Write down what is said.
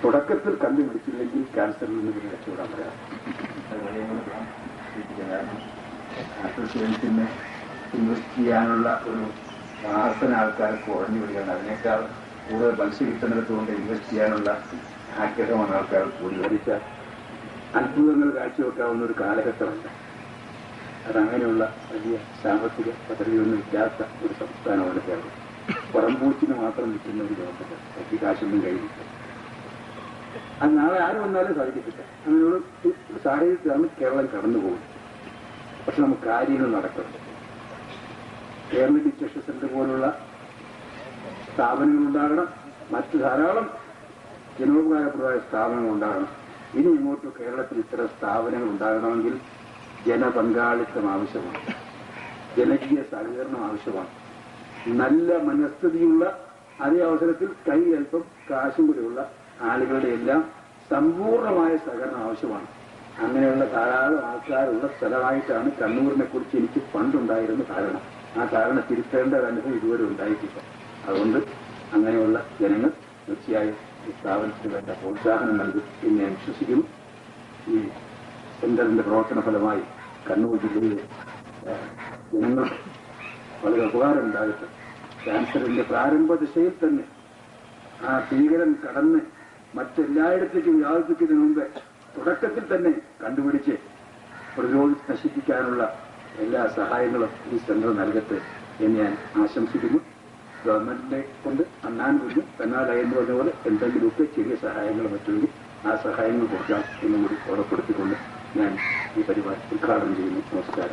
തുടക്കത്തിൽ കണ്ടുപിടിച്ചില്ലെങ്കിൽ ക്യാൻസറിൽ നിന്ന് പിന്നെ രക്ഷപ്പെടാൻ പറയാം. അസോസിയേഷന് ഇൻവെസ്റ്റ് ചെയ്യാനുള്ള ഒരു വാസന ആൾക്കാർക്ക് കുറഞ്ഞു വരികയാണ്. അതിനേക്കാൾ കൂടുതൽ പലിശ കിട്ടുന്നിടത്തുകൊണ്ട് ഇൻവെസ്റ്റ് ചെയ്യാനുള്ള ആഗ്രഹമാണ് ആൾക്കാർ കൂടി ഭരിച്ച അത്ഭുതങ്ങൾ കാഴ്ചവെക്കാവുന്ന ഒരു കാലഘട്ടമല്ല. അതങ്ങനെയുള്ള വലിയ സാമ്പത്തിക പദ്ധതിയൊന്നും ഇല്ലാത്ത ഒരു സംസ്ഥാനമാണ് കേരളം. പുറംപൂച്ചിന് മാത്രം നിൽക്കുന്ന ഒരു ഗവൺമെന്റ്, ബാക്കി കാശൊന്നും കയ്യിലില്ല. അത് നാളെ ആര് വന്നാലും സാധിക്കത്തില്ല. അങ്ങനെയുള്ള ഒരു സാഹചര്യത്തിലാണ് കേരളം കടന്നുപോകുന്നത്. പക്ഷെ നമുക്ക് കാര്യങ്ങൾ നടക്കണം. കേരള ഡിറ്റക്ഷൻ സെന്റർ പോലുള്ള സ്ഥാപനങ്ങൾ ഉണ്ടാകണം. മറ്റ് ധാരാളം ജനോപകാരപ്രദമായ സ്ഥാപനങ്ങൾ ഉണ്ടാകണം. ഇനി ഇങ്ങോട്ട് കേരളത്തിൽ ഇത്തരം സ്ഥാപനങ്ങൾ ഉണ്ടാകണമെങ്കിൽ ജനപങ്കാളിത്തം ആവശ്യമാണ്, ജനകീയ സഹകരണം ആവശ്യമാണ്. നല്ല മനസ്ഥിതിയുള്ള അതേ അവസരത്തിൽ കൈ അല്പം കാശും കൂടിയുള്ള ആളുകളുടെ എല്ലാം സമ്പൂർണമായ സഹകരണം ആവശ്യമാണ്. അങ്ങനെയുള്ള ധാരാളം ആൾക്കാരുള്ള സ്ഥലമായിട്ടാണ് കണ്ണൂരിനെ കുറിച്ച് എനിക്ക് പണ്ടുണ്ടായിരുന്ന ധാരണ. ആ ധാരണ തിരുത്തേണ്ട അനുഭവം ഇതുവരെ ഉണ്ടായിട്ടില്ല. അതുകൊണ്ട് അങ്ങനെയുള്ള ജനങ്ങൾ തീർച്ചയായും ഈ സ്ഥാപനത്തിന് വേണ്ട പ്രോത്സാഹനം നൽകും എന്ന് ഞാൻ വിശ്വസിക്കുന്നു. ഈ സെന്ററിന്റെ പ്രവർത്തന ഫലമായി കണ്ണൂർ ജില്ലയിലെ ജനങ്ങൾക്ക് വളരെ ഉപകാരം ഉണ്ടായിട്ട് ക്യാൻസറിന്റെ പ്രാരംഭ ദിശയിൽ തന്നെ ആ ഭീകരൻ കടന്ന് മറ്റെല്ലായിടത്തേക്കും വ്യാപിപ്പിക്കുന്നതിന് മുമ്പ് തുടക്കത്തിൽ തന്നെ കണ്ടുപിടിച്ച് പ്രതിരോധിച്ച് നശിപ്പിക്കാനുള്ള എല്ലാ സഹായങ്ങളും ഈ സെന്റർ നൽകട്ടെ എന്ന് ഞാൻ ആശംസിക്കുന്നു. ഗവൺമെന്റിനെ കൊണ്ട് അണ്ണാൻ കുഞ്ഞും തന്നാലായെന്ന് പറഞ്ഞ പോലെ എന്തെങ്കിലുമൊക്കെ ചെറിയ സഹായങ്ങൾ മറ്റുമെങ്കിൽ ആ സഹായങ്ങൾ കൊടുക്കാം എന്നുകൂടി ഓർമ്മപ്പെടുത്തിക്കൊണ്ട് ഞാൻ ഈ പരിപാടി ഉദ്ഘാടനം ചെയ്യുന്നു. നമസ്കാരം.